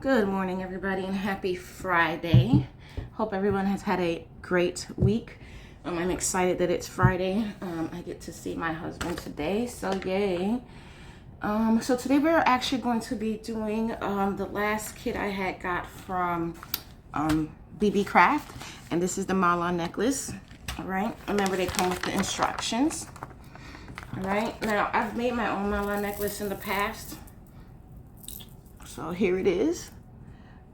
Good morning, everybody, and happy Friday. Hope everyone has had a great week. I'm excited that it's Friday. I get to see my husband today, so yay. So today we're actually going to be doing the last kit I had got from Beebeecraft, and this is the mala necklace. All right, remember they come with the instructions. All right, now I've made my own mala necklace in the past, so here it is.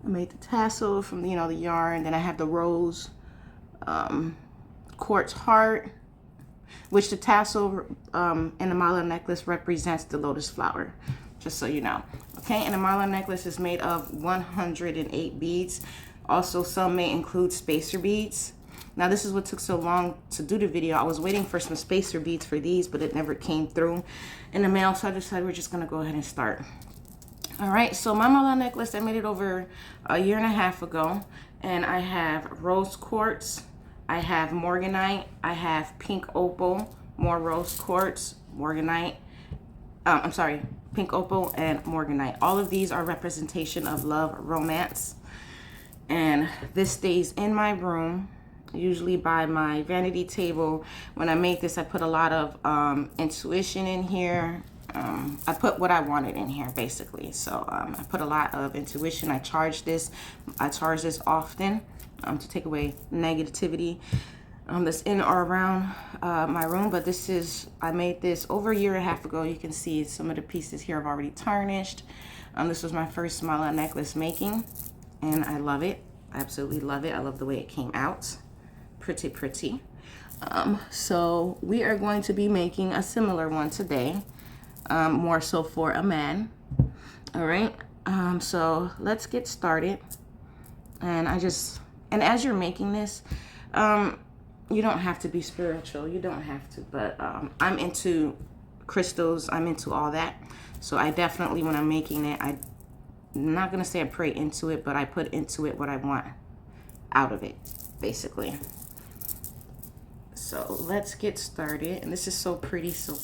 I made the tassel from the yarn. Then I have the rose quartz heart, which the tassel in the mala necklace represents the lotus flower, just so you know. Okay, and the mala necklace is made of 108 beads. Also, some may include spacer beads. Now, this is what took so long to do the video. I was waiting for some spacer beads for these, but it never came through in the mail, so I decided we're just gonna go ahead and start. All right, so my mala necklace, I made it over a year and a half ago, and I have rose quartz, I have morganite, I have pink opal, more rose quartz, morganite, pink opal and morganite. All of these are representation of love, romance, and this stays in my room, usually by my vanity table. When I make this, I put a lot of intuition in here. I put what I wanted in here, basically. So I put a lot of intuition. I charge this often to take away negativity that's in or around my room. But I made this over a year and a half ago. You can see some of the pieces here have already tarnished. This was my first mala necklace making, and I love it. I absolutely love it. I love the way it came out. Pretty, pretty. So we are going to be making a similar one today. More so for a man. All right, so let's get started. And as you're making this, you don't have to be spiritual, you don't have to, but I'm into crystals, I'm into all that. So I definitely, when I'm making it, I'm not gonna say I pray into it, but I put into it what I want out of it, basically. So let's get started. And this is so pretty, so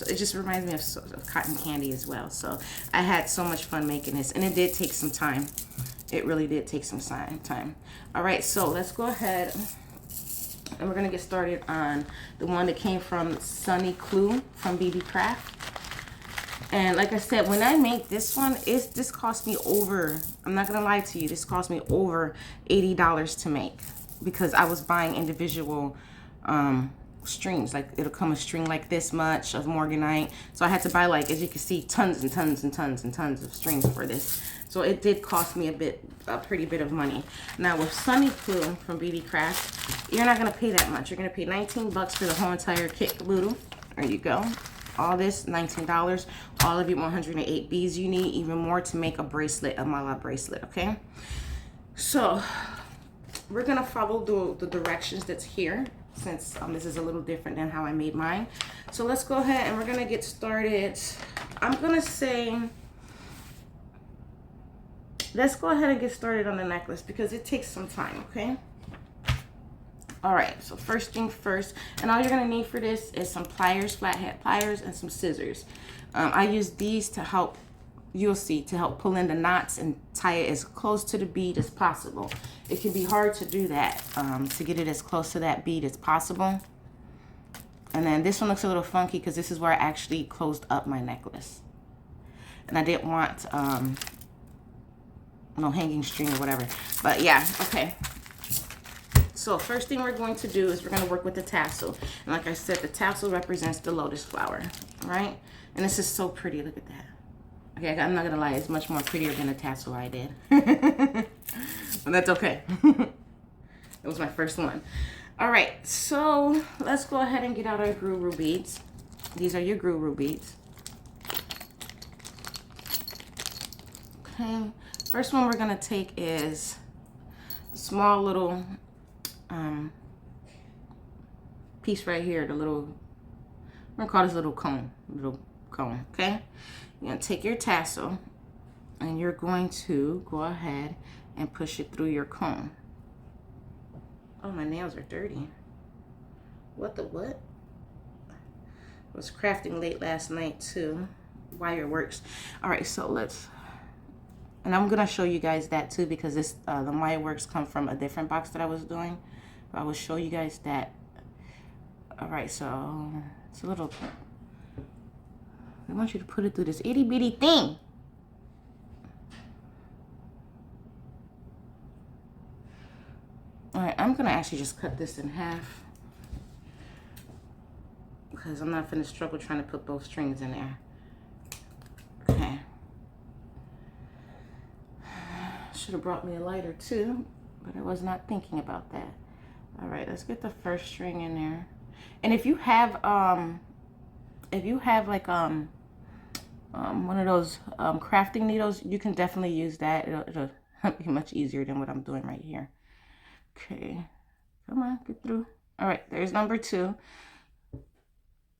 it just reminds me of cotton candy as well. So I had so much fun making this, and it did take some time. It really did take some time. All right, so let's go ahead and we're gonna get started on the one that came from Sunnyclue from Beebeecraft. And like I said, when I make this one, this cost me over, I'm not gonna lie to you, this cost me over $80 to make, because I was buying individual strings. Like, it'll come a string like this much of morganite, so I had to buy, like, as you can see, tons and tons and tons and tons of strings for this. So it did cost me a pretty bit of money. Now with Sunnyclue from Beebeecraft, you're not gonna pay that much. You're gonna pay 19 bucks for the whole entire kit caboodle. There you go. All this $19. All of your 108 beads you need, even more to make a bracelet, a mala bracelet. Okay, so we're gonna follow the directions that's here, since this is a little different than how I made mine. So let's go ahead and we're gonna get started. I'm gonna say, let's go ahead and get started on the necklace, because it takes some time, okay? All right, so first thing first, and all you're gonna need for this is some pliers, flathead pliers, and some scissors. I use these to help, you'll see, to help pull in the knots and tie it as close to the bead as possible. It can be hard to do that, to get it as close to that bead as possible. And then this one looks a little funky because this is where I actually closed up my necklace. And I didn't want no hanging string or whatever. But yeah, okay. So first thing we're going to do is we're going to work with the tassel. And like I said, the tassel represents the lotus flower, right? And this is so pretty, look at that. Okay, I'm not gonna lie, it's much more prettier than the tassel I did. But that's okay. It was my first one. All right, so let's go ahead and get out our guru beads. These are your guru beads. Okay, first one we're gonna take is a small little piece right here, the little, I'm gonna call this little cone, okay? You're gonna take your tassel and you're going to go ahead and push it through your cone. Oh, my nails are dirty. What? I was crafting late last night too. Wire works. All right, so let's And I'm gonna show you guys that too, because this the Maya works come from a different box that I was doing. But I will show you guys that. All right, so it's a little. I want you to put it through this itty bitty thing. All right, I'm gonna actually just cut this in half because I'm not gonna struggle trying to put both strings in there. Okay. Should have brought me a lighter too, but I was not thinking about that. All right, let's get the first string in there. And if you have like one of those crafting needles, you can definitely use that. It'll be much easier than what I'm doing right here. Okay, come on, get through. All right, there's number 2.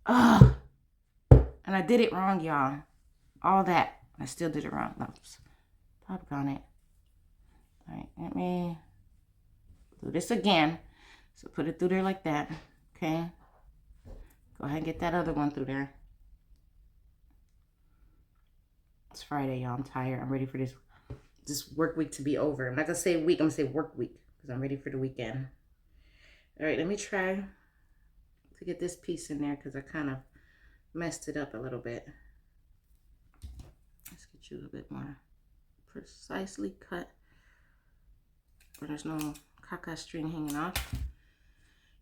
Ugh. And I did it wrong, y'all. All that, I still did it wrong. Oops, doggone it. All right, let me do this again. So put it through there like that, okay? Go ahead and get that other one through there. It's Friday, y'all. I'm tired. I'm ready for this work week to be over. I'm not gonna say week, I'm gonna say work week because I'm ready for the weekend. All right, let me try to get this piece in there because I kind of messed it up a little bit. Let's get you a bit more precisely cut where there's no caca string hanging off.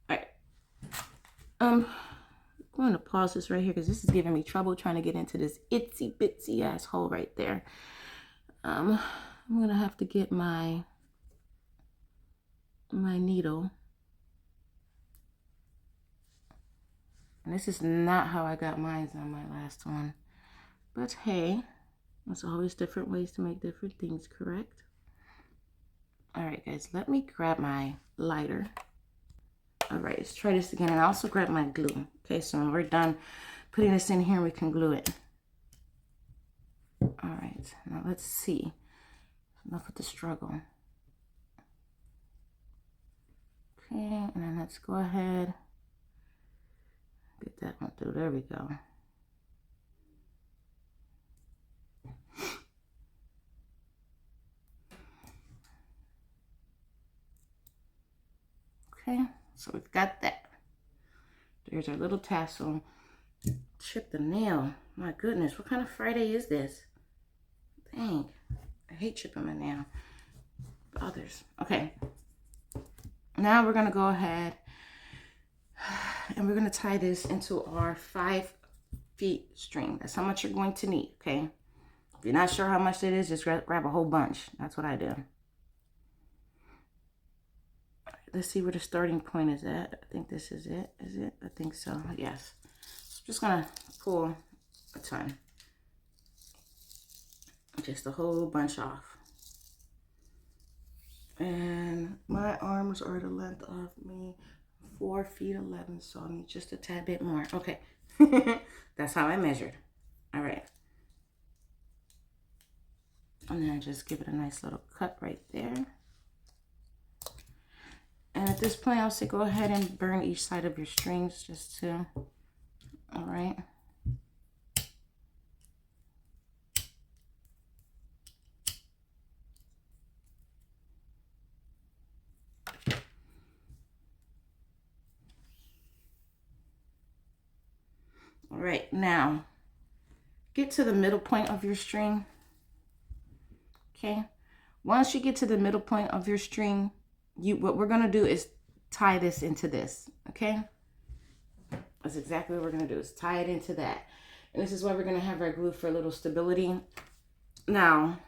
All right. I'm going to pause this right here because this is giving me trouble trying to get into this itsy bitsy ass hole right there. I'm gonna have to get my needle. And this is not how I got mine on my last one. But hey, there's always different ways to make different things, correct? All right, guys, let me grab my lighter. All right, let's try this again. And I also grab my glue. Okay, so when we're done putting this in here, we can glue it. All right, now let's see. Enough with the struggle. Okay, and then let's go ahead. Get that one through. There we go. Okay, so we've got that. There's our little tassel. Chip the nail. My goodness, what kind of Friday is this? Dang, I hate chipping my nail. Others. Okay, now we're gonna go ahead and we're gonna tie this into our 5 feet string. That's how much you're going to need, okay? If you're not sure how much it is, just grab a whole bunch. That's what I do. Let's see where the starting point is at. I think this is it. Is it? I think so. Yes. So I'm just gonna pull a ton. Just a whole bunch off. And my arms are the length of me, 4 feet 11. So I need just a tad bit more. Okay. That's how I measured. All right. And then just give it a nice little cut right there. And at this point, I'll say go ahead and burn each side of your strings just to, all right. All right, now get to the middle point of your string. Okay, once you get to the middle point of your string, what we're gonna do is tie this into this. Okay, that's exactly what we're gonna do, is tie it into that. And this is why we're gonna have our glue for a little stability. Now,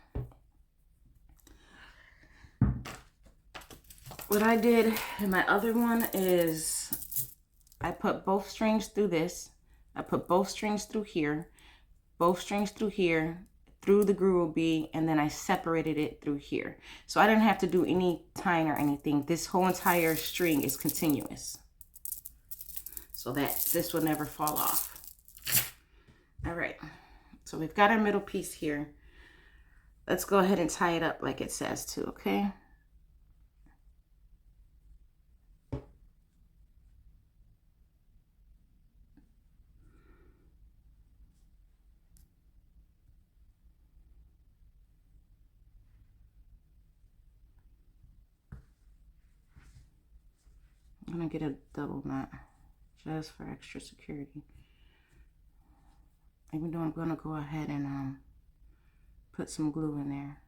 what I did in my other one is I put both strings through this. I put both strings through here, both strings through here, through the groove will be, and then I separated it through here. So I didn't have to do any tying or anything. This whole entire string is continuous, so that this will never fall off. All right, so we've got our middle piece here. Let's go ahead and tie it up like it says to, okay? I'm gonna get a double knot just for extra security. Even though I'm gonna go ahead and put some glue in there.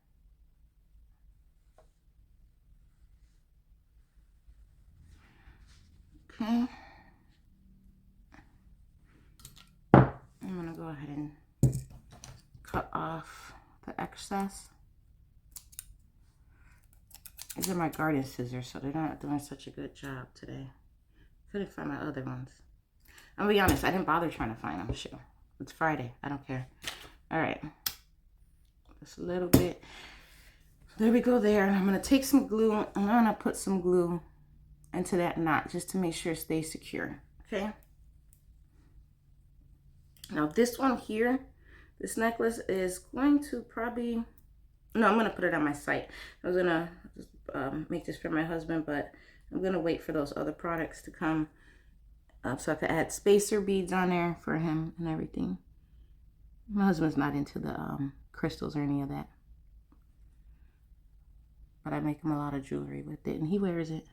Okay. I'm gonna go ahead and cut off the excess. These are my garden scissors, so they're not doing such a good job today. Couldn't find my other ones. I'm gonna be honest, I didn't bother trying to find them. Shit. It's Friday. I don't care. All right. Just a little bit. There we go there. I'm gonna take some glue and I'm gonna put some glue into that knot just to make sure it stays secure. Okay. Now this one here, this necklace is going to probably, no, I'm going to put it on my site. I was going to make this for my husband, but I'm going to wait for those other products to come up so I could add spacer beads on there for him and everything. My husband's not into the crystals or any of that, but I make him a lot of jewelry with it and he wears it.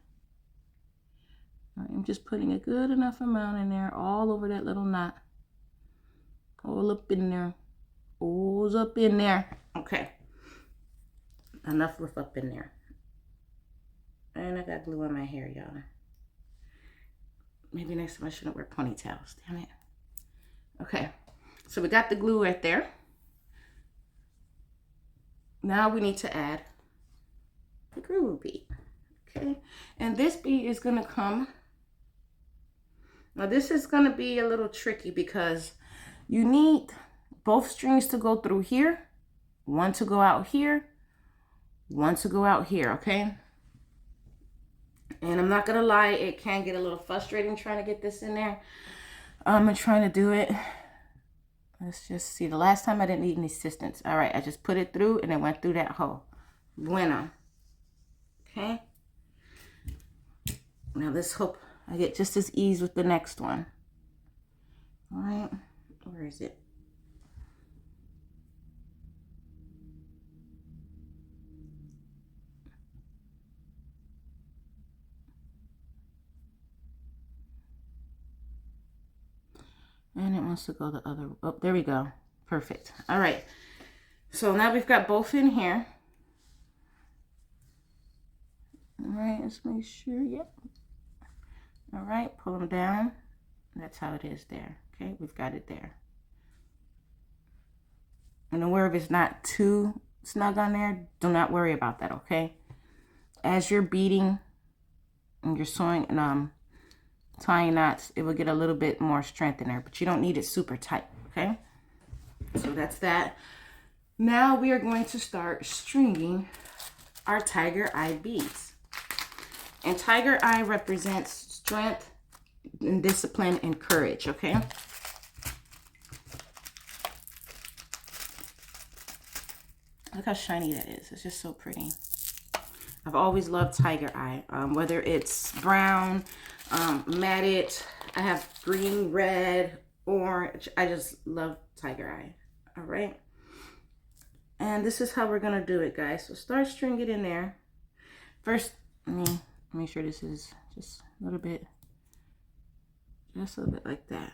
I'm just putting a good enough amount in there all over that little knot. All up in there. All's up in there. Okay. Enough with up in there. And I got glue on my hair, y'all. Maybe next time I shouldn't wear ponytails. Damn it. Okay. So we got the glue right there. Now we need to add the glue bead. Okay. And this bead is going to come. Now this is going to be a little tricky because you need both strings to go through here, one to go out here, one to go out here, okay? And I'm not gonna lie, it can get a little frustrating trying to get this in there. I'm trying to do it. Let's just see. The last time I didn't need any assistance. All right, I just put it through and it went through that hole. Bueno. Okay. Now let's hope I get just as ease with the next one. All right. Where is it? And it wants to go the other. Oh, there we go. Perfect. All right. So now we've got both in here. All right. Let's make sure. Yep. All right. Pull them down. That's how it is there. Okay. We've got it there. And aware if it's not too snug on there, do not worry about that. Okay. As you're beading and you're sewing and tying knots, it will get a little bit more strength in there, but you don't need it super tight. Okay. So that's that. Now we are going to start stringing our tiger eye beads. And tiger eye represents strength and discipline and courage. Okay. Look how shiny that is. It's just so pretty. I've always loved tiger eye, whether it's brown, matted, I have green, red, orange. I just love tiger eye. All right. And this is how we're going to do it, guys. So start stringing it in there. First, let me make sure this is just a little bit like that.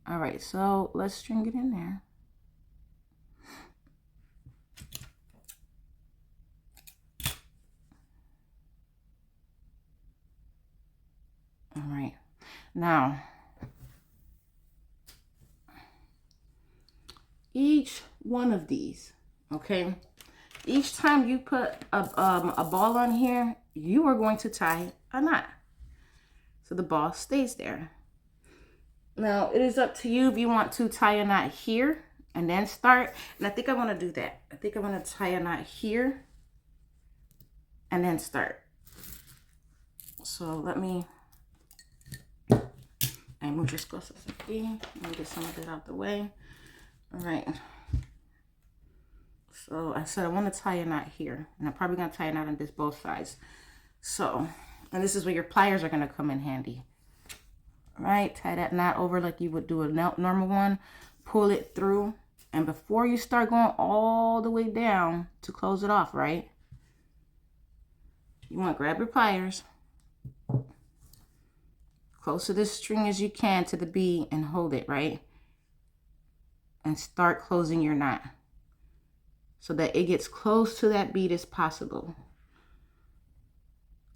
All right. So let's string it in there. All right, now each one of these, okay, each time you put a ball on here, you are going to tie a knot so the ball stays there. Now it is up to you if you want to tie a knot here and then start, and I think I want to do that. I think I want to tie a knot here and then start. So let me muchas cosas aquí. Let me get some of it out the way. All right. So I said I want to tie a knot here, and I'm probably going to tie a knot on this both sides. So, and this is where your pliers are going to come in handy. All right. Tie that knot over like you would do a normal one. Pull it through, and before you start going all the way down to close it off, right? You want to grab your pliers. close to this string as you can to the bead and hold it, right? And start closing your knot so that it gets close to that bead as possible.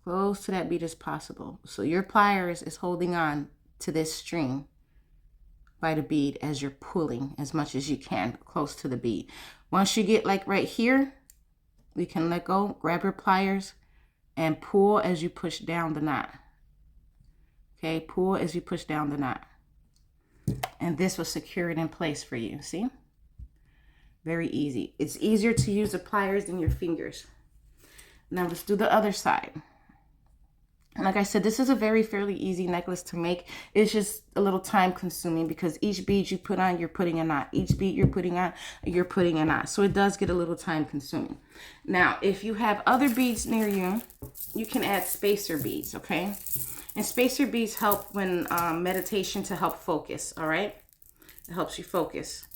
Close to that bead as possible. So your pliers is holding on to this string by the bead as you're pulling as much as you can close to the bead. Once you get like right here, we can let go, grab your pliers and pull as you push down the knot. Okay, pull as you push down the knot. And this will secure it in place for you, see? Very easy. It's easier to use the pliers than your fingers. Now let's do the other side. And like I said, this is a fairly easy necklace to make. It's just a little time consuming because each bead you put on, you're putting a knot. Each bead you're putting on, you're putting a knot. So it does get a little time consuming. Now, if you have other beads near you, you can add spacer beads, okay? And spacer beads help when meditation to help focus, all right? It helps you focus.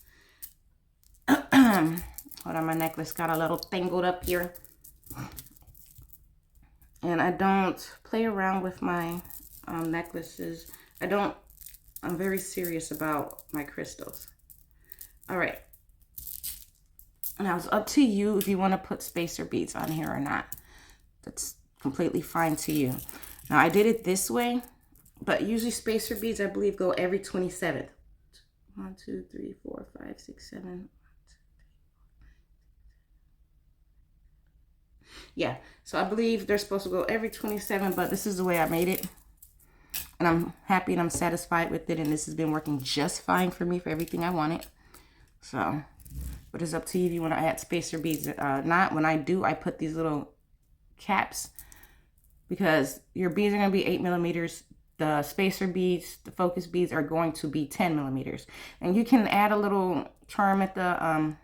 Hold on, my necklace got a little tangled up here. And I don't play around with my necklaces. I'm very serious about my crystals. All right. Now it's up to you if you want to put spacer beads on here or not. That's completely fine to you. Now I did it this way, but usually spacer beads, I believe, go every 27th. 1, 2, 3, 4, 5, 6, 7. Yeah, so I believe they're supposed to go every 27, but this is the way I made it. And I'm happy and I'm satisfied with it. And this has been working just fine for me for everything I wanted. So, but it's up to you if you want to add spacer beads. Not when I do, I put these little caps because your beads are going to be 8 millimeters. The spacer beads, the focus beads are going to be 10 millimeters. And you can add a little charm at the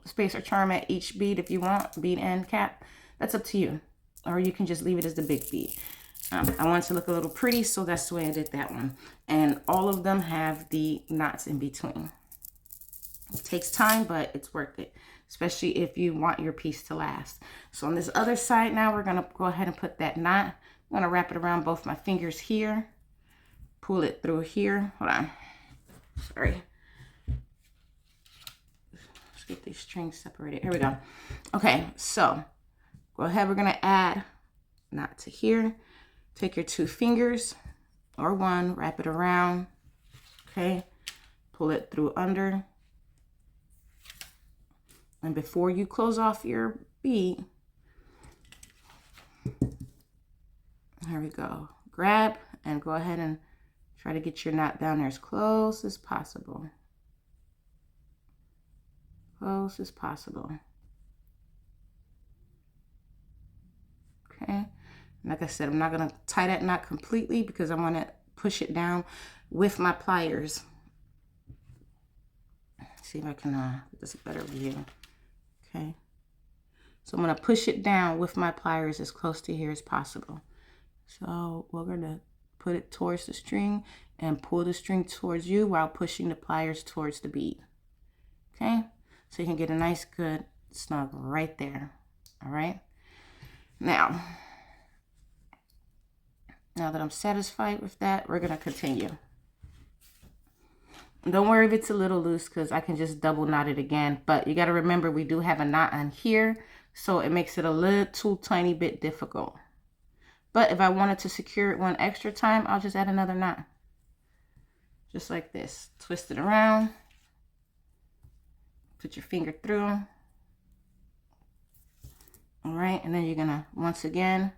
spacer charm at each bead if you want, bead and cap. That's up to you. Or you can just leave it as the big bead. I want it to look a little pretty, so that's the way I did that one. And all of them have the knots in between. It takes time, but it's worth it, especially if you want your piece to last. So on this other side now, we're going to go ahead and put that knot. I'm going to wrap it around both my fingers here. Pull it through here. Hold on. Sorry. Let's get these strings separated. Here we go. Okay, so go ahead. We're going to add knot to here. Take your 2 fingers or 1, wrap it around. Okay, pull it through under. And before you close off your bead, here we go. Grab and go ahead and try to get your knot down there as close as possible. Close as possible. Okay. Like I said, I'm not going to tie that knot completely because I want to push it down with my pliers. See if I can get this a better view. Okay. So I'm going to push it down with my pliers as close to here as possible. So we're going to put it towards the string and pull the string towards you while pushing the pliers towards the bead. Okay. So you can get a nice, good snug right there. All right. Now that I'm satisfied with that, we're going to continue. Don't worry if it's a little loose because I can just double knot it again. But you got to remember we do have a knot on here, so it makes it a little tiny bit difficult. But if I wanted to secure it one extra time, I'll just add another knot. Just like this. Twist it around. Put your finger through. All right, and then you're going to, once again,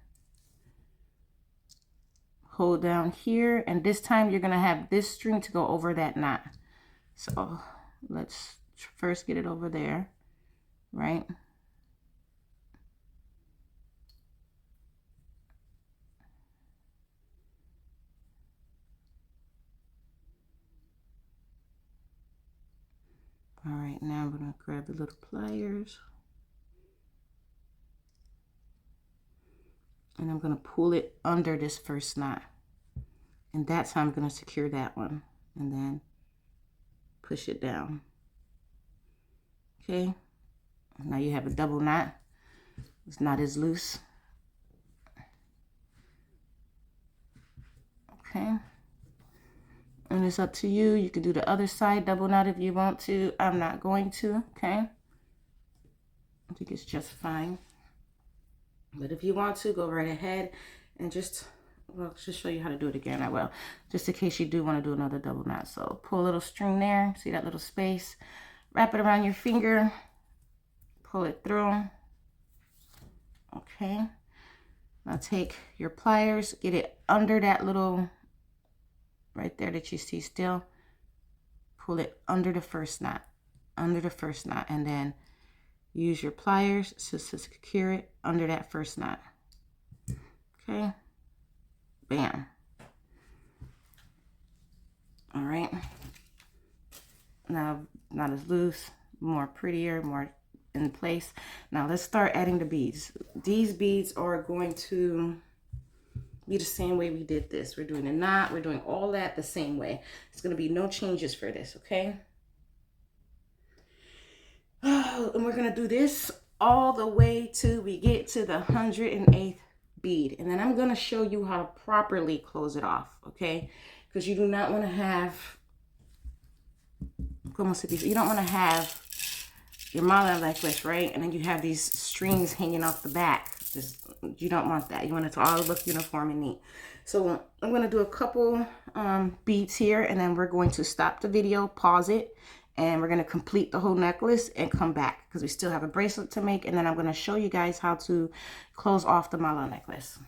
hold down here, and this time you're going to have this string to go over that knot. So let's first get it over there, right? All right, now I'm going to grab the little pliers. And I'm going to pull it under this first knot. And that's how I'm going to secure that one. And then push it down. Okay. Now you have a double knot. It's not as loose. okay? And it's up to you. You can do the other side, double knot if you want to. I'm not going to, okay? I think it's just fine. But if you want to, go right ahead and just, well, just show you how to do it again. I will, just in case you do want to do another double knot. So pull a little string there. See that little space? Wrap it around your finger. Pull it through. Okay. Now take your pliers, get it under that little, right there that you see still. Pull it under the first knot, and then use your pliers to secure it under that first knot. Okay. Bam. All right. Now, not as loose, more prettier, more in place. Now let's start adding the beads. These beads are going to be the same way we did this. We're doing a knot, we're doing all that the same way. It's going to be no changes for this, okay? Oh, and we're going to do this all the way till we get to the 108th bead. And then I'm going to show you how to properly close it off, okay? Because you do not want to have, you don't want to have your mala like this, right? And then you have these strings hanging off the back. You don't want that. You want it to all look uniform and neat. So I'm going to do a couple beads here, and then we're going to stop the video, pause it, and we're going to complete the whole necklace and come back because we still have a bracelet to make. And then I'm going to show you guys how to close off the mala necklace.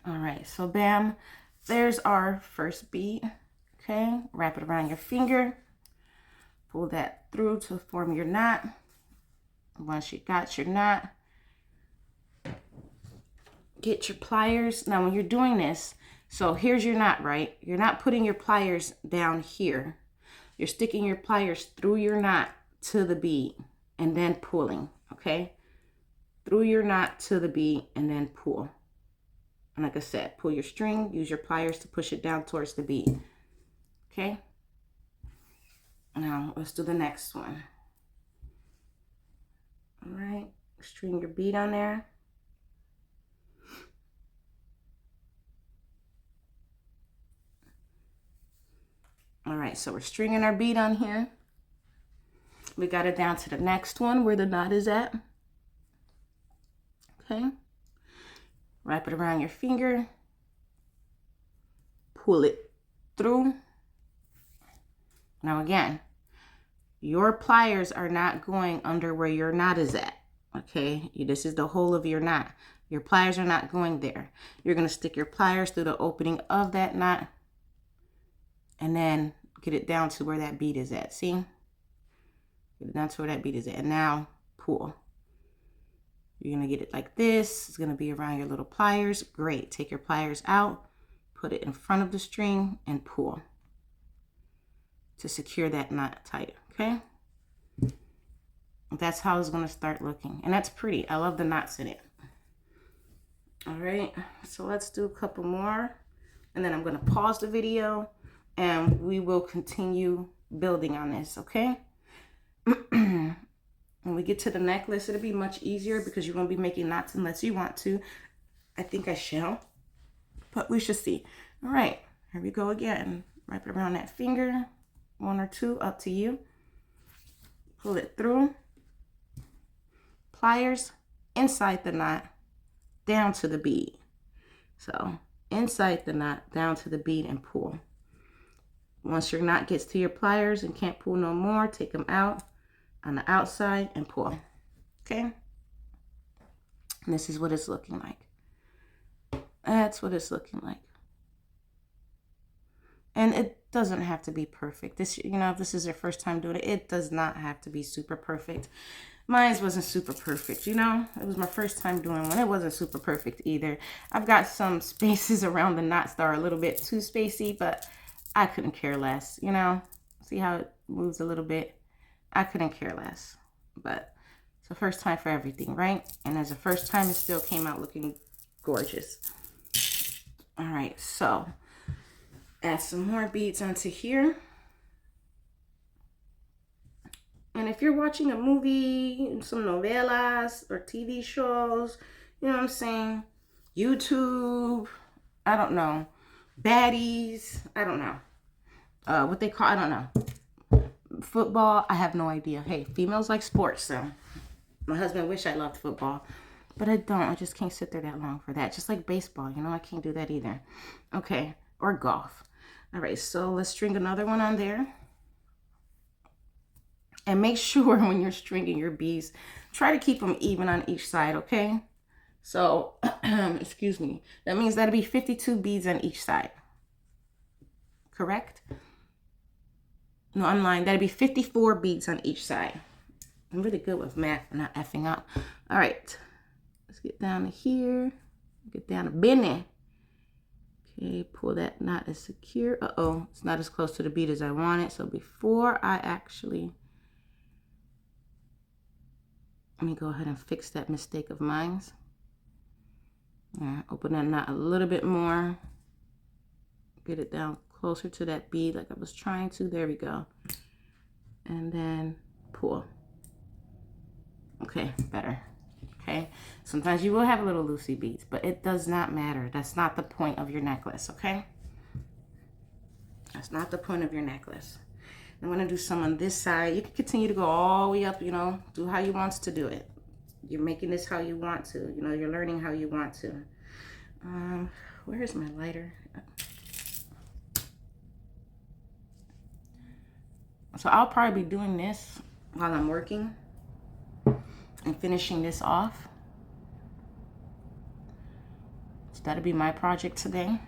All right, so bam, there's our first bead. Okay, wrap it around your finger. Pull that through to form your knot. Once you got your knot, get your pliers. Now when you're doing this, so here's your knot, right? You're not putting your pliers down here. You're sticking your pliers through your knot to the bead and then pulling, okay? Through your knot to the bead and then pull. And like I said, pull your string, use your pliers to push it down towards the bead, okay? Now, let's do the next one. All right, string your bead on there. All right, so we're stringing our bead on here. We got it down to the next one where the knot is at. Okay. Wrap it around your finger. Pull it through. Now again, your pliers are not going under where your knot is at, okay? This is the whole of your knot. Your pliers are not going there. You're going to stick your pliers through the opening of that knot and then get it down to where that bead is at, see? Get it down to where that bead is at, and now pull. You're going to get it like this. It's going to be around your little pliers. Great. Take your pliers out, put it in front of the string, and pull to secure that knot tight, okay? That's how it's gonna start looking. And that's pretty. I love the knots in it. All right, so let's do a couple more. And then I'm gonna pause the video and we will continue building on this, okay? When we get to the necklace, it'll be much easier because you won't be making knots unless you want to. I think I shall, but we should see. All right, here we go again. Wrap it around that finger. One or two, up to you. Pull it through. Pliers inside the knot, down to the bead. So inside the knot, down to the bead, and pull. Once your knot gets to your pliers and can't pull no more, take them out on the outside and pull. Okay? And this is what it's looking like. That's what it's looking like. And it doesn't have to be perfect. This, you know, if this is your first time doing it, it does not have to be super perfect. Mine wasn't super perfect, you know. It was my first time doing one. It wasn't super perfect either. I've got some spaces around the knots that are a little bit too spacey, but I couldn't care less, you know. See how it moves a little bit? I couldn't care less. But it's the first time for everything, right? And as a first time, it still came out looking gorgeous. All right, so add some more beads onto here. And if you're watching a movie, some novelas or TV shows, you know what I'm saying? YouTube, I don't know. baddies. I don't know. What they call, I don't know. Football, I have no idea. Hey, females like sports, so my husband wish I loved football. But I don't. I just can't sit there that long for that. Just like baseball, you know, I can't do that either. Okay, or golf. All right, so let's string another one on there. And make sure when you're stringing your beads, try to keep them even on each side, okay? So, excuse me. That means that'll be 52 beads on each side. Correct? No, I'm lying. That'll be 54 beads on each side. I'm really good with math and not effing up. All right. Let's get down to here. Get down to business. Okay, pull that knot as secure. Uh-oh, it's not as close to the bead as I want it. So before I actually... Let me go ahead and fix that mistake of mine. Open that knot a little bit more. Get it down closer to that bead like I was trying to. There we go. And then pull. Okay, better. Okay, sometimes you will have a little loosey beads, but it does not matter. That's not the point of your necklace, okay? That's not the point of your necklace. I'm going to do some on this side. You can continue to go all the way up, you know, do how you want to do it. You're making this how you want to. You know, you're learning how you want to. Where's my lighter? So I'll probably be doing this while I'm working and finishing this off. So that'll be my project today.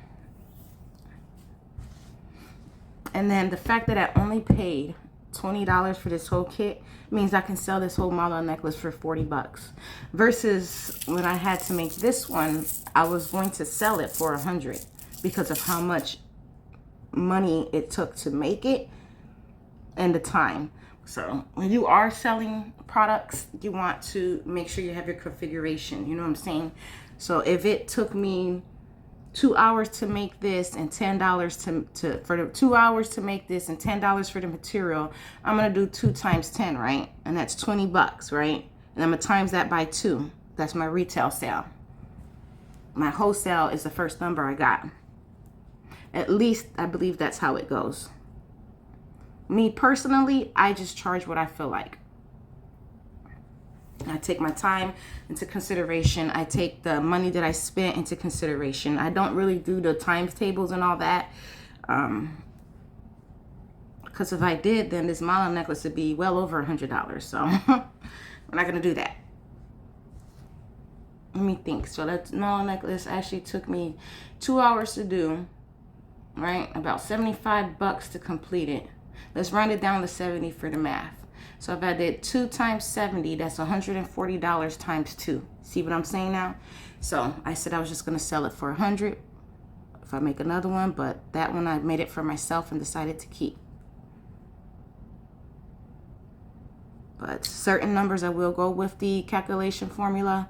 And then the fact that I only paid $20 for this whole kit means I can sell this whole mala necklace for 40 bucks. Versus when I had to make this one, I was going to sell it for 100 because of how much money it took to make it and the time. So when you are selling products, you want to make sure you have your configuration. You know what I'm saying? So if it took me 2 hours to make this and $10 for the 2 hours to make this and $10 for the material, I'm gonna do 2 times 10, right? And that's 20 bucks, right? And I'm gonna times that by 2. That's my retail sale. My wholesale is the first number I got. At least I believe that's how it goes. Me personally, I just charge what I feel like. I take my time into consideration. I take the money that I spent into consideration. I don't really do the times tables and all that. Because if I did, then this mala necklace would be well over $100. So we're not going to do that. Let me think. So that mala necklace actually took me 2 hours to do. Right? About 75 bucks to complete it. Let's round it down to 70 for the math. So if I did 2 times 70, that's $140 times 2. See what I'm saying now? So I said I was just going to sell it for 100 if I make another one, but that one I made it for myself and decided to keep. But certain numbers I will go with the calculation formula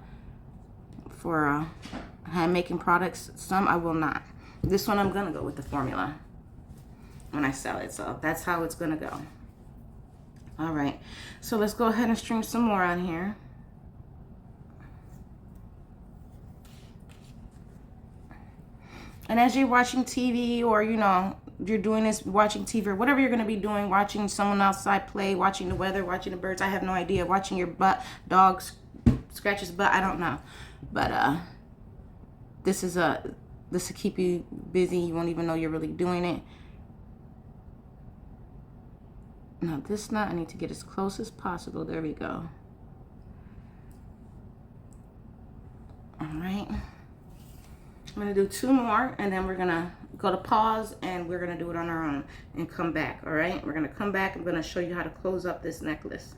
for hand making products. Some I will not. This one I'm going to go with the formula when I sell it. So that's how it's going to go. All right, so let's go ahead and string some more on here. And as you're watching TV, or you know, you're doing this, watching TV or whatever you're going to be doing, watching someone outside play, watching the weather, watching the birds, I have no idea, watching your dog scratch his butt, I don't know. But this will keep you busy. You won't even know you're really doing it. Now this knot I need to get as close as possible. There we go. All right. I'm going to do 2 more and then we're going to go to pause and we're going to do it on our own and come back. All right. We're going to come back. I'm going to show you how to close up this necklace.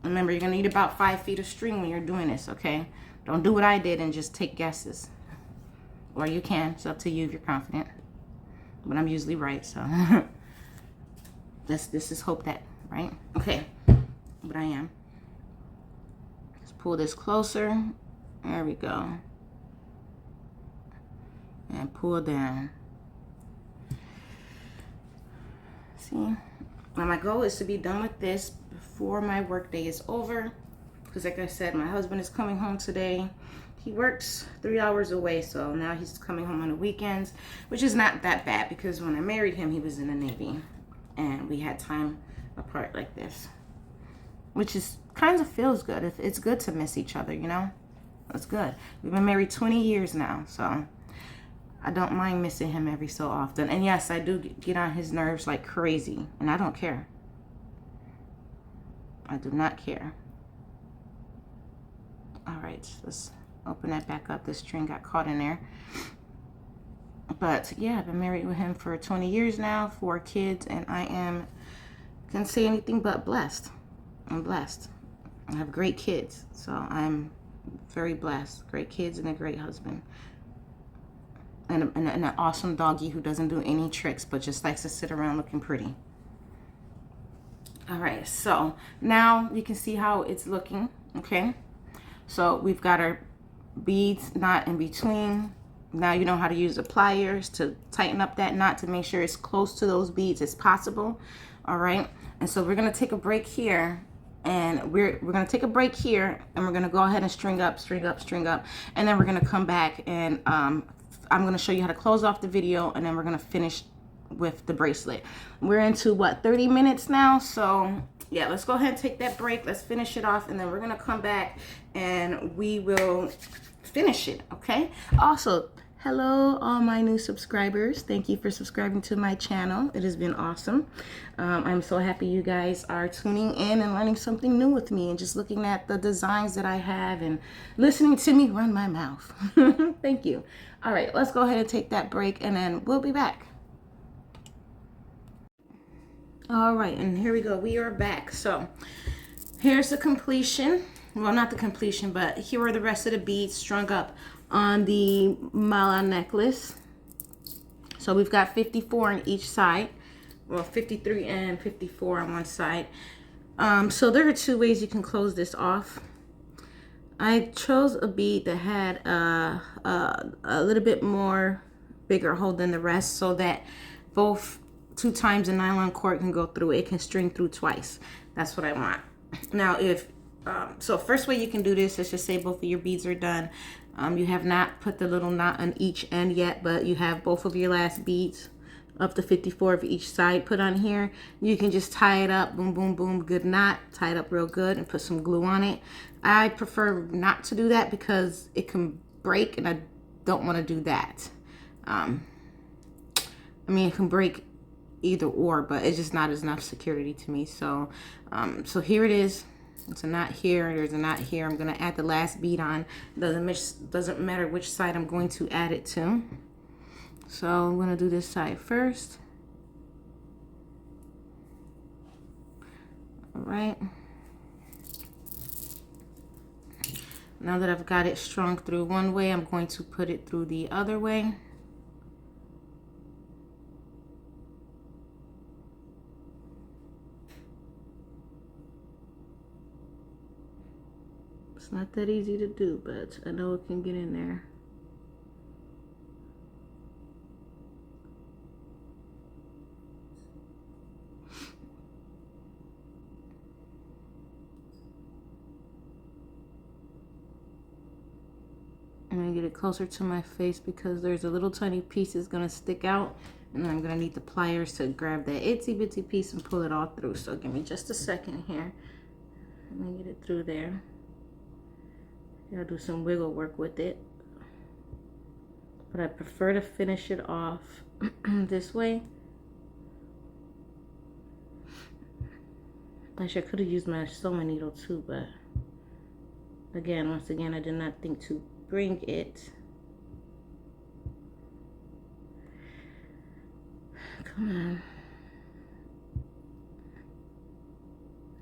Remember, you're going to need about 5 feet of string when you're doing this. Okay. Don't do what I did and just take guesses. Or you can. It's up to you if you're confident. But I'm usually right. So this is hope that, right? Okay. But I am. Let's pull this closer. There we go. And pull down. See? Now my goal is to be done with this before my work day is over. because like I said, my husband is coming home today. He works 3 hours away, so now he's coming home on the weekends, which is not that bad because when I married him, he was in the Navy and we had time apart like this, which is kind of feels good. It's good to miss each other, you know? It's good. We've been married 20 years now, so I don't mind missing him every so often. And yes, I do get on his nerves like crazy, and I don't care. I do not care. All right, let's open that back up. This string got caught in there. But yeah, I've been married with him for 20 years now, 4 kids, and I can't say anything but blessed. I'm blessed. I have great kids, so I'm very blessed. Great kids and a great husband. And an awesome doggy who doesn't do any tricks, but just likes to sit around looking pretty. All right, so now you can see how it's looking, okay? So we've got our beads knot in between. Now you know how to use the pliers to tighten up that knot to make sure it's close to those beads as possible. All right, and so we're gonna take a break here, and we're gonna take a break here, and we're gonna go ahead and string up, and then we're gonna come back and I'm gonna show you how to close off the video, and then we're gonna finish with the bracelet. We're into what, 30 minutes now, so yeah, let's go ahead and take that break. Let's finish it off, and then we're gonna come back and we will finish it, okay? Also, hello all my new subscribers. Thank you for subscribing to my channel. It has been awesome. I'm so happy you guys are tuning in and learning something new with me and just looking at the designs that I have and listening to me run my mouth. Thank you. All right, let's go ahead and take that break, and then we'll be back. All right, and here we go. We are back. So here's the completion. Well, not the completion, but here are the rest of the beads strung up on the mala necklace. So we've got 54 on each side. Well, 53 and 54 on one side. So there are 2 ways you can close this off. I chose a bead that had a little bit more bigger hole than the rest, so that both 2 times the nylon cord can go through. It can string through twice. That's what I want. Now, if so first way you can do this, let's just say both of your beads are done. You have not put the little knot on each end yet, but you have both of your last beads up to 54 of each side put on here. You can just tie it up, boom, boom, boom, good knot, tie it up real good and put some glue on it. I prefer not to do that because it can break, and I don't want to do that. I mean, it can break either or, but it's just not enough security to me. So so here it is. It's a knot here, there's a knot here. I'm gonna add the last bead on. Doesn't matter which side I'm going to add it to. So I'm gonna do this side first. All right. Now that I've got it strung through one way, I'm going to put it through the other way. It's not that easy to do, but I know it can get in there. I'm gonna get it closer to my face because there's a little tiny piece that's gonna stick out, and I'm gonna need the pliers to grab that itsy bitsy piece and pull it all through. So give me just a second here. Let me get it through there. Gotta do some wiggle work with it, but I prefer to finish it off this way. Actually, I could have used my sewing needle too, but again, once again, I did not think to bring it. Come on.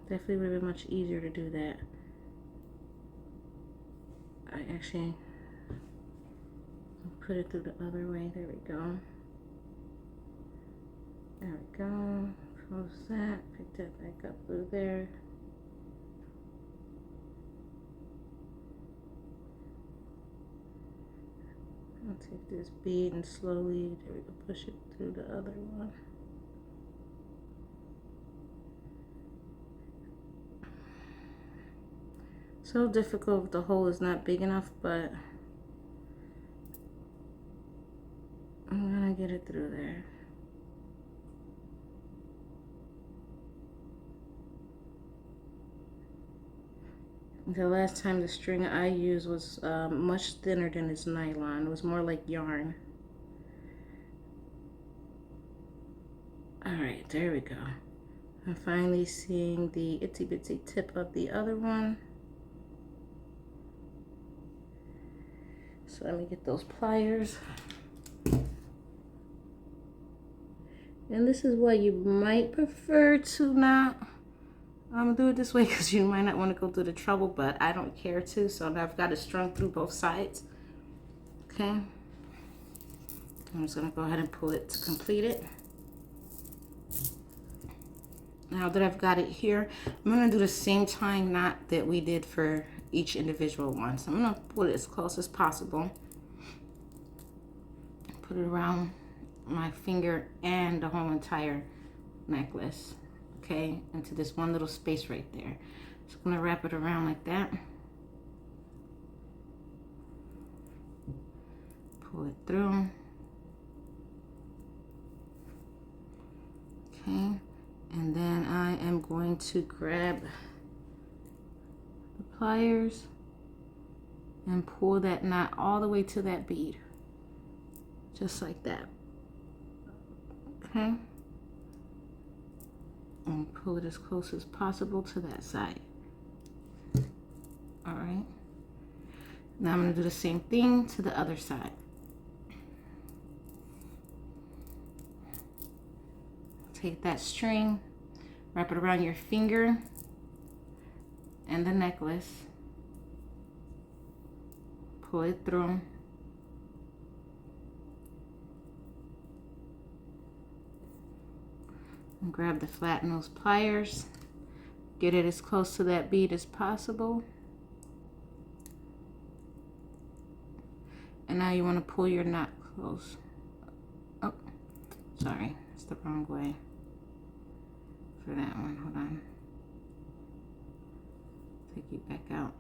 Definitely would have been much easier to do that. I actually put it through the other way. There we go. There we go. Close that. Pick that back up through there. I'll take this bead and slowly, there we go, push it through the other one. So difficult if the hole is not big enough, but I'm gonna get it through there. The last time the string I used was much thinner than this nylon. It was more like yarn. All right, there we go. I'm finally seeing the itsy bitsy tip of the other one. So let me get those pliers. And this is what you might prefer to not do it this way, because you might not want to go through the trouble, but I don't care to, so I've got it strung through both sides. Okay, I'm just gonna go ahead and pull it to complete it. Now that I've got it here, I'm gonna do the same tying knot that we did for each individual one. So I'm gonna pull it as close as possible. Put it around my finger and the whole entire necklace. Okay, into this one little space right there. So I'm gonna wrap it around like that. Pull it through. Okay, and then I am going to grab the pliers and pull that knot all the way to that bead. Just like that. Okay. And pull it as close as possible to that side. All right. Now I'm going to do the same thing to the other side. Take that string, wrap it around your finger and the necklace. Pull it through. And grab the flat nose pliers. Get it as close to that bead as possible. And now you want to pull your knot close. Oh, sorry, it's the wrong way for that one. Hold on. Take it back out.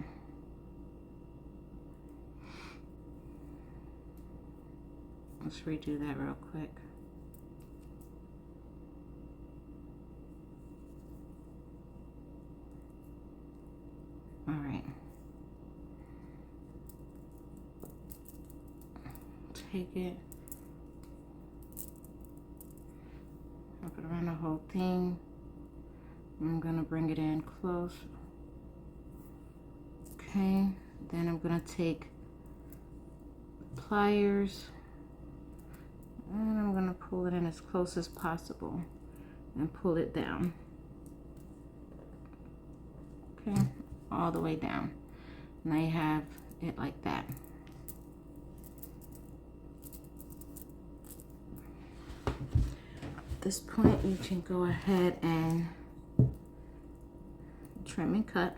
Let's redo that real quick. All right. Take it. Wrap it around the whole thing. I'm gonna bring it in close. Okay. Then I'm gonna take pliers and I'm gonna pull it in as close as possible and pull it down. Okay. All the way down. Now you have it like that. At this point, you can go ahead and trim and cut.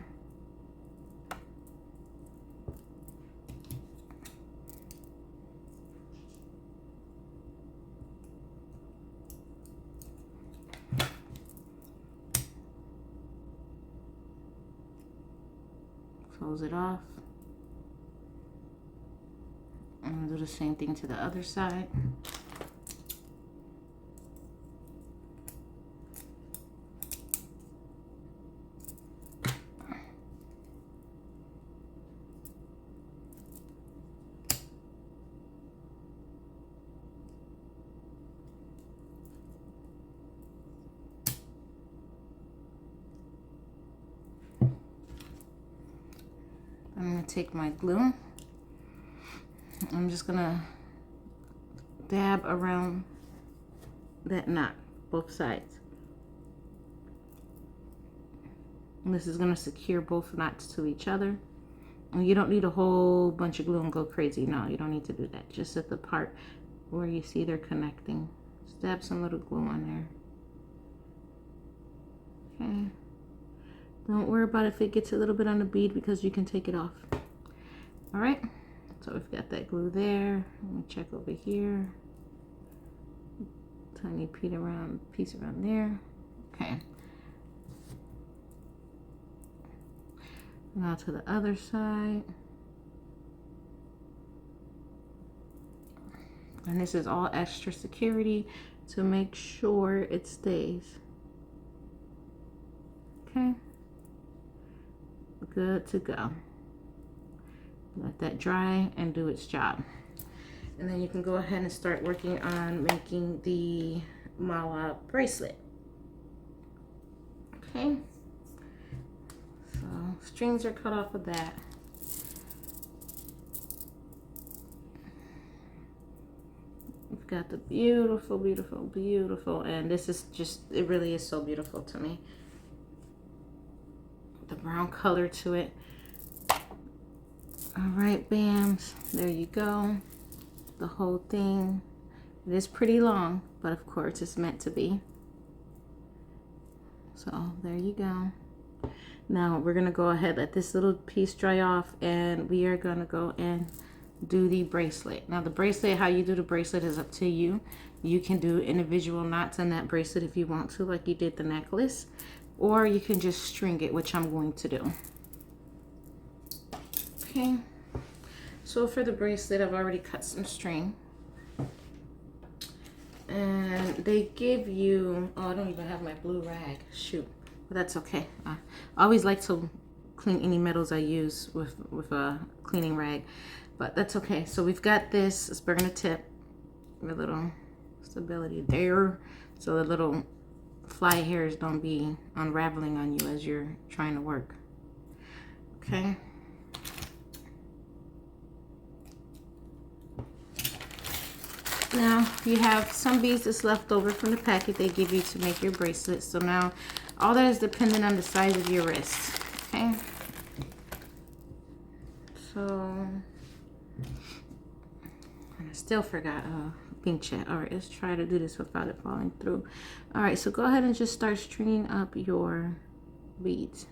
Close it off. I'm gonna do the same thing to the other side. I'm going to take my glue. I'm just going to dab around that knot, both sides. And this is going to secure both knots to each other. And you don't need a whole bunch of glue and go crazy. No, you don't need to do that. Just at the part where you see they're connecting. Just dab some little glue on there. Okay. Don't worry about if it gets a little bit on the bead because you can take it off. All right, so we've got that glue there. Let me check over here. Tiny piece around there. Okay. Now to the other side. And this is all extra security to make sure it stays. Okay. Good to go. Let that dry and do its job. And then you can go ahead and start working on making the mala bracelet. Okay. So strings are cut off of that. We've got the beautiful, beautiful, beautiful, and this is just, it really is so beautiful to me. The brown color to it. All right, bams, there you go. The whole thing. It is pretty long, but of course it's meant to be. So there you go. Now we're gonna go ahead, let this little piece dry off, and we are gonna go and do the bracelet. Now the bracelet, how you do the bracelet is up to you. You can do individual knots on that bracelet if you want to, like you did the necklace, or you can just string it, which I'm going to do. Okay, so for the bracelet, I've already cut some string. And they give you, oh, I don't even have my blue rag, shoot, but that's okay. I always like to clean any metals I use with a cleaning rag, but that's okay. So we've got this, it's burn the tip, a little stability there, so the little fly hairs don't be unraveling on you as you're trying to work. Okay. Now you have some beads that's left over from the packet they give you to make your bracelet. So now all that is dependent on the size of your wrist. Okay. So I still forgot pink chat. All right, let's try to do this without it falling through. All right, so go ahead and just start stringing up your beads.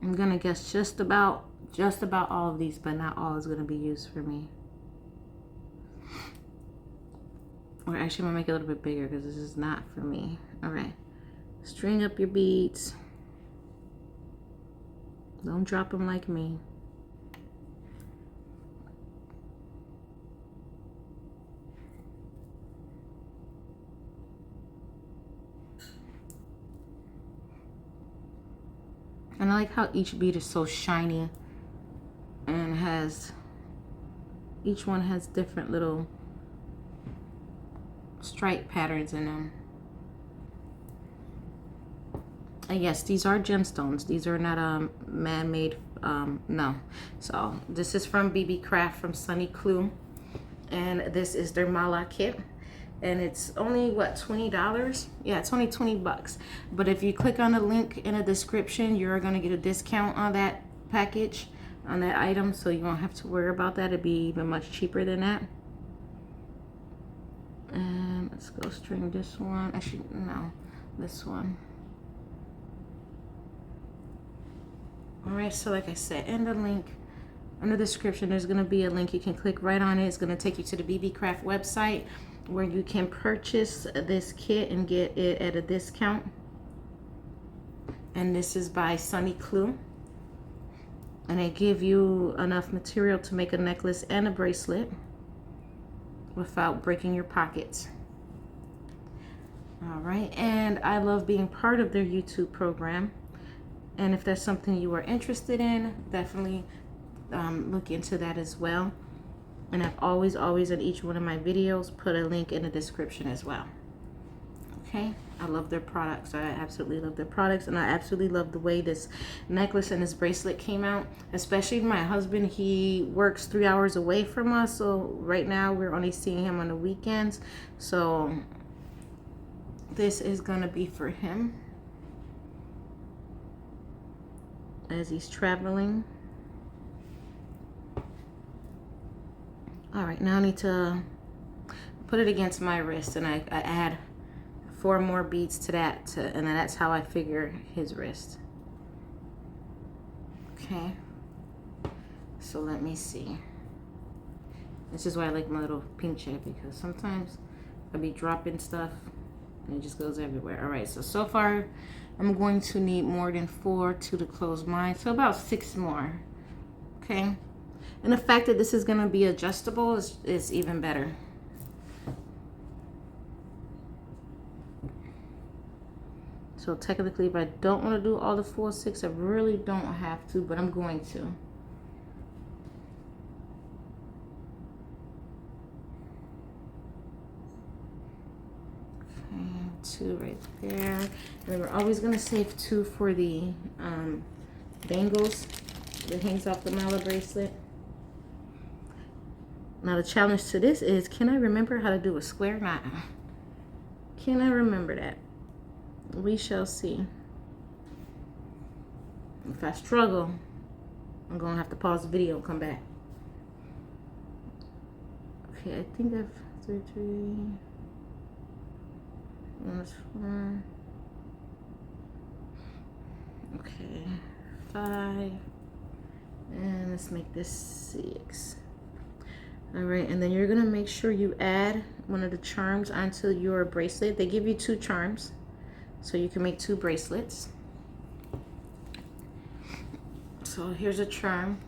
I'm gonna guess just about all of these, but not all is gonna be used for me. Or actually, I'm gonna make it a little bit bigger because this is not for me. All right, string up your beads. Don't drop them like me. And I like how each bead is so shiny and each one has different little stripe patterns in them. And yes, these are gemstones. These are not man-made, no. So this is from Beebeecraft from Sunnyclue, and this is their mala kit. And it's only what, $20? Yeah, it's only 20 bucks. But if you click on the link in the description, you're gonna get a discount on that package, on that item, so you won't have to worry about that. It'd be even much cheaper than that. And let's go string this one. Actually, no, this one. All right, so like I said, in the link, in the description, there's gonna be a link. You can click right on it. It's gonna take you to the Beebeecraft website where you can purchase this kit and get it at a discount. And this is by Sunnyclue. And they give you enough material to make a necklace and a bracelet without breaking your pockets. All right, and I love being part of their YouTube program. And if that's something you are interested in, definitely look into that as well. And I've always in each one of my videos put a link in the description as well. Okay, I love their products. I absolutely love their products, and I absolutely love the way this necklace and this bracelet came out. Especially my husband, he works 3 hours away from us, so right now we're only seeing him on the weekends. So this is gonna be for him as he's traveling. All right, now I need to put it against my wrist, and I add 4 more beads to that, and then that's how I figure his wrist. Okay, so let me see. This is why I like my little pink chip, because sometimes I'll be dropping stuff and it just goes everywhere. All right, so far I'm going to need more than 4 to close mine, so about 6 more. Okay, and the fact that this is going to be adjustable is even better. So technically, if I don't want to do all the full 6, I really don't have to, but I'm going to. Okay, 2 right there. And then we're always going to save 2 for the bangles that hangs off the mala bracelet. Now the challenge to this is, can I remember how to do a square knot? Can I remember that? We shall see. If I struggle, I'm gonna have to pause the video and come back. Okay, I think I've 3, 1, 4. Okay, 5, and let's make this 6. All right, and then you're gonna make sure you add one of the charms onto your bracelet. They give you 2 charms, so you can make 2 bracelets. So here's a charm.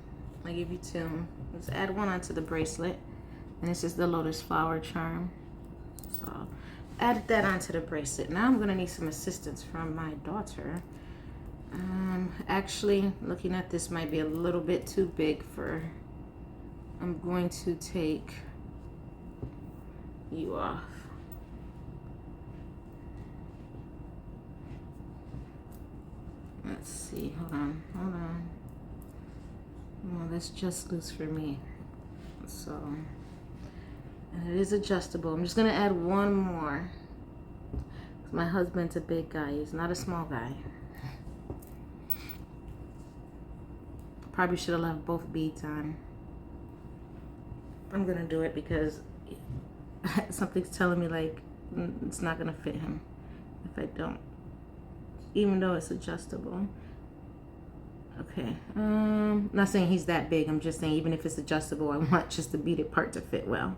I give you 2. Let's add one onto the bracelet, and this is the lotus flower charm. So add that onto the bracelet. Now I'm gonna need some assistance from my daughter. Actually, looking at this might be a little bit too big for. I'm going to take you off. Let's see, hold on. Well, that's just loose for me. So, and it is adjustable. I'm just gonna add 1 more. My husband's a big guy, he's not a small guy. Probably should have left both beads on. I'm gonna do it because something's telling me like it's not gonna fit him if I don't, even though it's adjustable. Okay, not saying he's that big, I'm just saying even if it's adjustable, I want just the beaded part to fit well.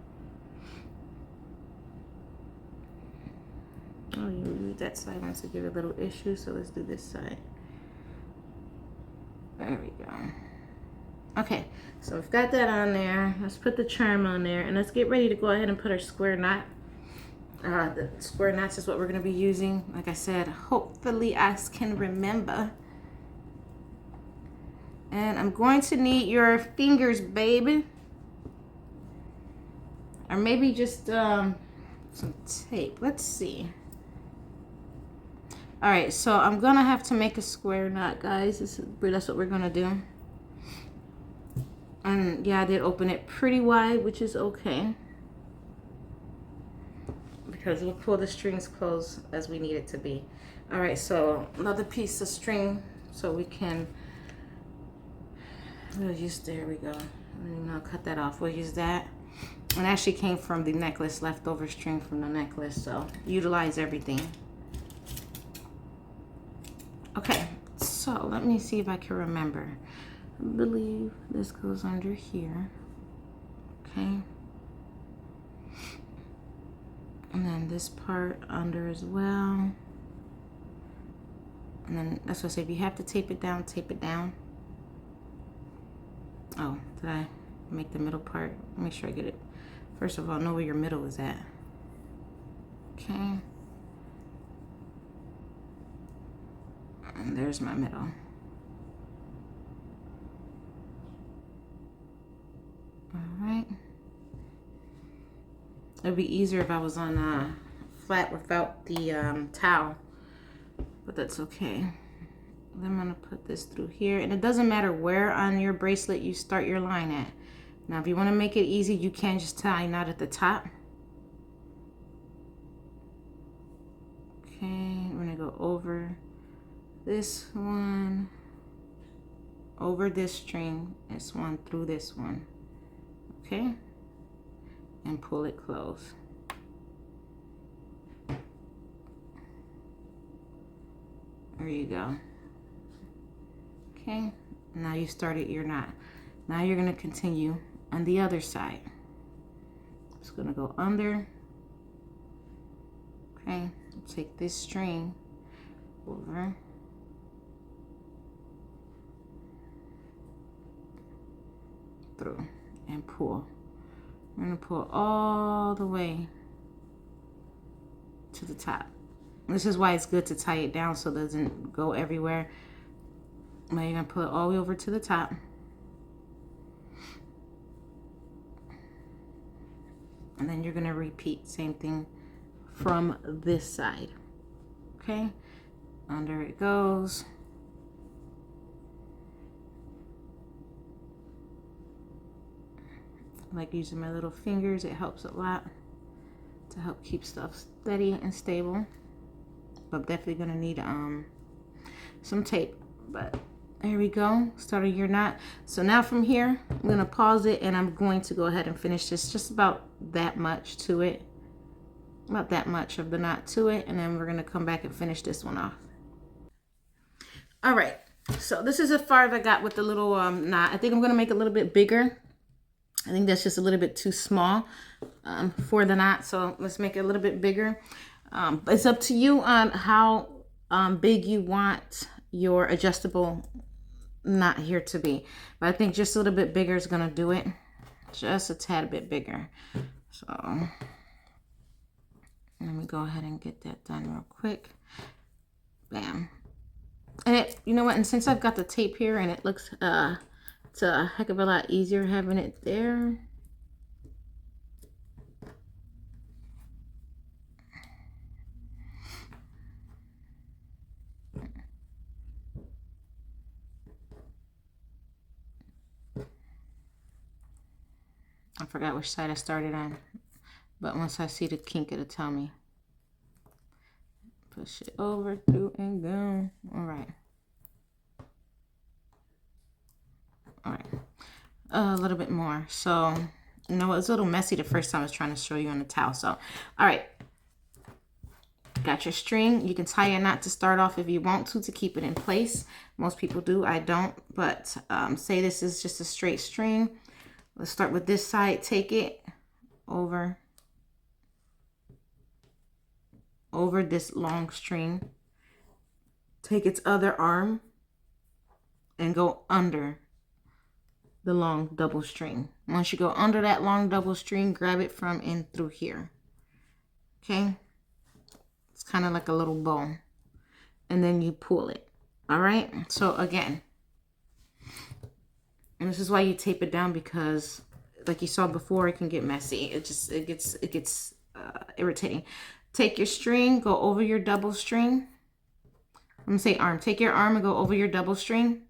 Oh, you use that side wants to give a little issue, so let's do this side. There we go. Okay, so we've got that on there. Let's put the charm on there, and let's get ready to go ahead and put our square knot. The square knots is what we're going to be using. Like I said, hopefully I can remember. And I'm going to need your fingers, baby. Or maybe just some tape. Let's see. All right, so I'm going to have to make a square knot, guys. That's what we're going to do. And yeah, I did open it pretty wide, which is okay, because we'll pull the strings close as we need it to be. All right, so another piece of string, so we can we'll use, there we go. I don't even know, I'll cut that off. We'll use that. And actually came from the necklace, leftover string from the necklace, so utilize everything. Okay, so let me see if I can remember. I believe this goes under here. Okay. And then this part under as well. And then that's what I say, if you have to tape it down, tape it down. Oh, did I make the middle part? Make sure I get it. First of all, know where your middle is at. Okay. And there's my middle. All right. It'd be easier if I was on flat without the towel, but that's okay. Then I'm gonna put this through here, and it doesn't matter where on your bracelet you start your line at. Now, if you want to make it easy, you can just tie a knot at the top. Okay, we're gonna go over this one, over this string, this one through this one. Okay, and pull it close. There you go. Okay, now you started your knot. Now you're gonna continue on the other side. Just gonna go under. Okay, take this string, over, through, and pull. I'm going to pull all the way to the top. This is why it's good to tie it down so it doesn't go everywhere. Now you're going to pull it all the way over to the top. And then you're going to repeat same thing from this side. Okay? Under it goes. I like using my little fingers. It helps a lot to help keep stuff steady and stable. But I'm definitely going to need some tape. But there we go. Started your knot. So now from here, I'm going to pause it and I'm going to go ahead and finish this. Just about that much to it. About that much of the knot to it. And then we're going to come back and finish this one off. All right. So this is as far as I got with the little knot. I think I'm going to make it a little bit bigger. I think that's just a little bit too small for the knot. So let's make it a little bit bigger. But it's up to you on how big you want your adjustable knot here to be. But I think just a little bit bigger is going to do it. Just a tad bit bigger. So let me go ahead and get that done real quick. Bam. And it, you know what? And since I've got the tape here and it looks, it's a heck of a lot easier having it there. I forgot which side I started on, but once I see the kink, it'll tell me. Push it over, through, and go. All right. All right. A little bit more. So, you know, it was a little messy the first time I was trying to show you on the towel. So, all right. Got your string. You can tie a knot to start off if you want to keep it in place. Most people do. I don't. But say this is just a straight string. Let's start with this side. Take it over this long string. Take its other arm and go under the long double string. Once you go under that long double string, grab it from in through here. Okay? It's kind of like a little bow. And then you pull it. All right? So again, and this is why you tape it down, because like you saw before, it can get messy. It gets irritating. Take your string, go over your double string. I'm going to say arm. Take your arm and go over your double string.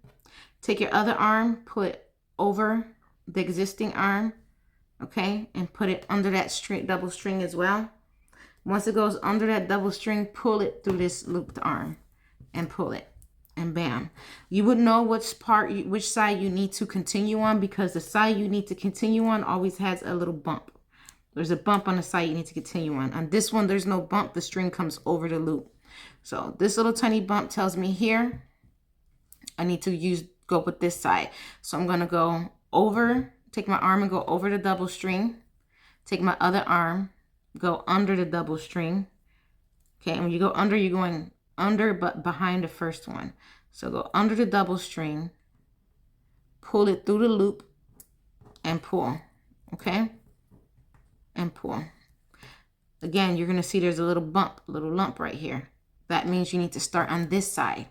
Take your other arm, put over the existing arm, okay? And put it under that string, double string as well. Once it goes under that double string, pull it through this looped arm and pull it. And bam. You would know which side you need to continue on, because the side you need to continue on always has a little bump. There's a bump on the side you need to continue on. On this one, there's no bump. The string comes over the loop. So this little tiny bump tells me here I need to go with this side. So I'm going to go over, take my arm and go over the double string. Take my other arm, go under the double string. Okay, and when you go under, you're going under but behind the first one. So go under the double string, pull it through the loop, and pull. Okay? And pull. Again, you're going to see there's a little bump, a little lump right here. That means you need to start on this side.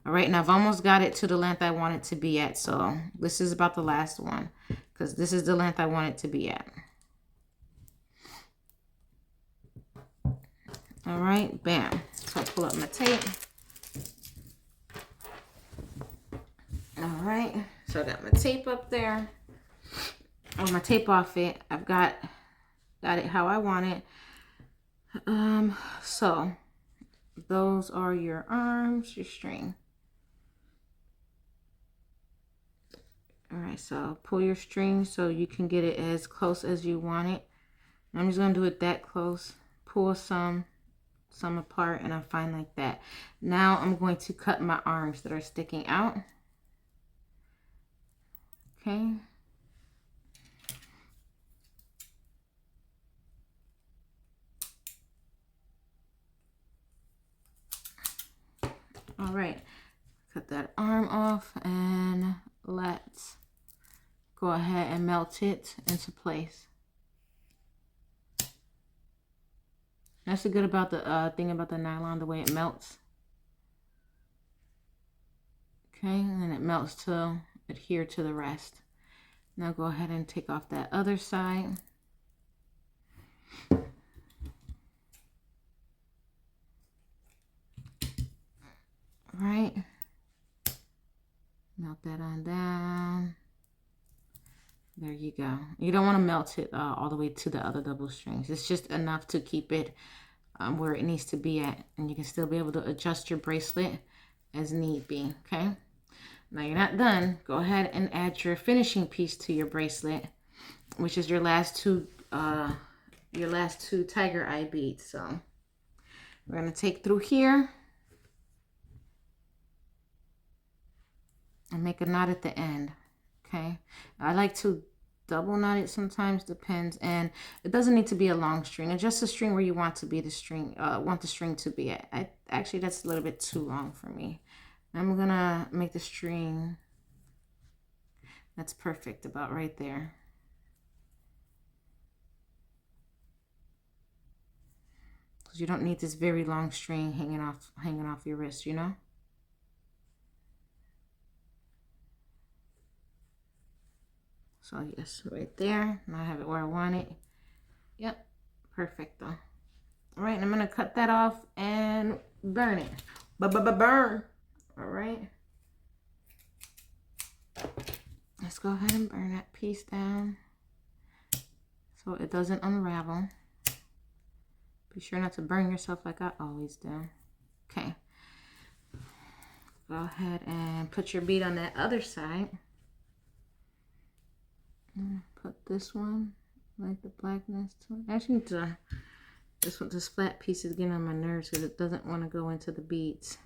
All right, now I've almost got it to the length I want it to be at. So this is about the last one, because this is the length I want it to be at. All right, bam. So I pull up my tape. All right, so I got my tape up there. Oh, my tape off it. I've got it how I want it. So those are your arms, your string. All right, so pull your string so you can get it as close as you want it. I'm just gonna do it that close. Pull some apart, and I'm fine like that. Now I'm going to cut my arms that are sticking out. Okay. All right, cut that arm off and let's go ahead and melt it into place. That's the good about the thing about the nylon, the way it melts. Okay, and then it melts to adhere to the rest. Now go ahead and take off that other side. Right, melt that on down. There you go. You don't want to melt it all the way to the other double strings. It's just enough to keep it where it needs to be at, and you can still be able to adjust your bracelet as need be. Okay, now you're not done. Go ahead and add your finishing piece to your bracelet, which is your last two tiger eye beads. So we're going to take through here and make a knot at the end. Okay, I like to double knot it sometimes, depends, and it doesn't need to be a long string. Adjust the string where you want to be the string, want the string to be at. Actually, that's a little bit too long for me. I'm gonna make the string that's perfect, about right there. Because you don't need this very long string hanging off your wrist, you know. So yes, right there. Now I have it where I want it. Yep, perfect though. All right, and I'm gonna cut that off and burn it. Burn. All right. Let's go ahead and burn that piece down so it doesn't unravel. Be sure not to burn yourself like I always do. Okay. Go ahead and put your bead on that other side. Put this one, like the blackness to it. Actually, this flat piece is getting on my nerves because it doesn't want to go into the beads.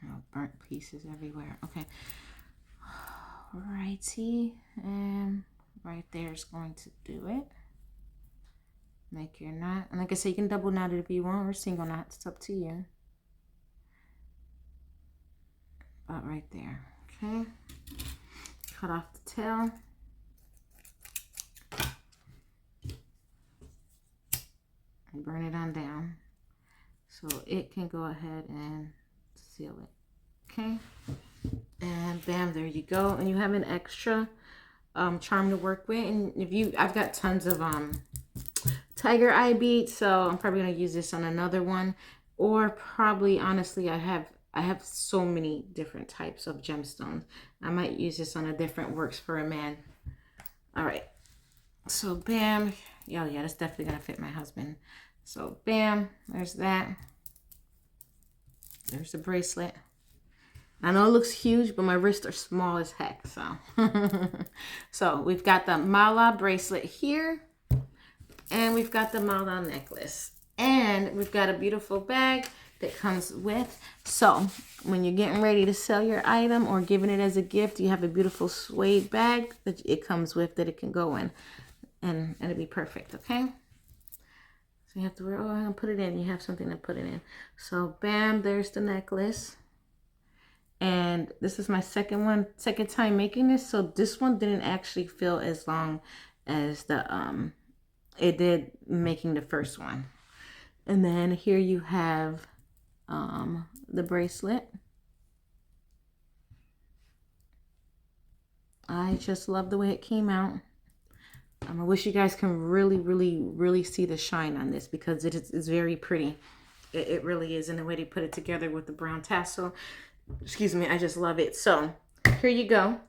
Oh, burnt pieces everywhere. Okay. Alrighty, and right there is going to do it. Make your knot, and like I said, you can double knot it if you want, or single knot. It's up to you. About right there. Okay. Cut off the tail. And burn it on down so it can go ahead and seal it. Okay. And bam, there you go. And you have an extra charm to work with. And if I've got tons of tiger eye beads, so I'm probably going to use this on another one, or probably, honestly, I have so many different types of gemstones. I might use this on a different works for a man. All right, so bam. Yeah, that's definitely going to fit my husband. So bam, there's that. There's the bracelet. I know it looks huge, but my wrists are small as heck, so. So we've got the mala bracelet here. And we've got the mala necklace. And we've got a beautiful bag that comes with. So when you're getting ready to sell your item or giving it as a gift, you have a beautiful suede bag that it comes with that it can go in. And it'll be perfect, okay? So you have to wear, oh, I'm gonna put it in. You have something to put it in. So bam, there's the necklace. And this is my second time making this. So this one didn't actually feel as long as the it did making the first one. And then here you have the bracelet. I just love the way it came out. I wish you guys can really see the shine on this, because it's very pretty. It really is. And the way they put it together with the brown tassel, excuse me, I just love it. So here you go.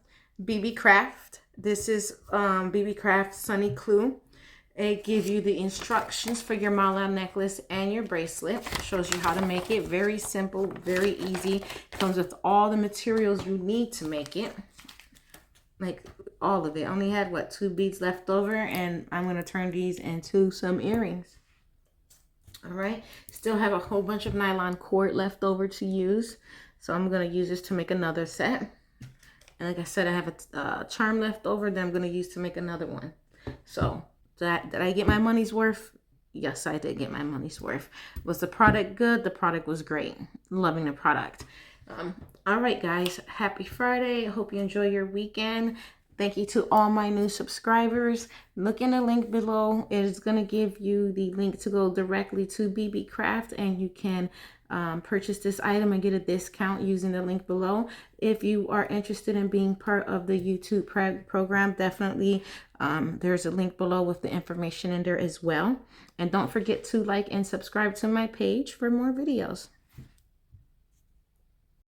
Beebeecraft. This is Beebeecraft Sunnyclue. It gives you the instructions for your mala necklace and your bracelet. It shows you how to make it. Very simple, very easy. It comes with all the materials you need to make it. Like all of it. I only had, what, 2 beads left over, and I'm going to turn these into some earrings. All right. Still have a whole bunch of nylon cord left over to use. So I'm going to use this to make another set. And like I said, I have a charm left over that I'm going to use to make another one. So did I get my money's worth? Yes, I did get my money's worth. Was the product good? The product was great. Loving the product. All right, guys. Happy Friday. I hope you enjoy your weekend. Thank you to all my new subscribers. Look in the link below. It is going to give you the link to go directly to Beebeecraft, and you can purchase this item and get a discount using the link below. If you are interested in being part of the YouTube program, definitely there's a link below with the information in there as well. And don't forget to like and subscribe to my page for more videos.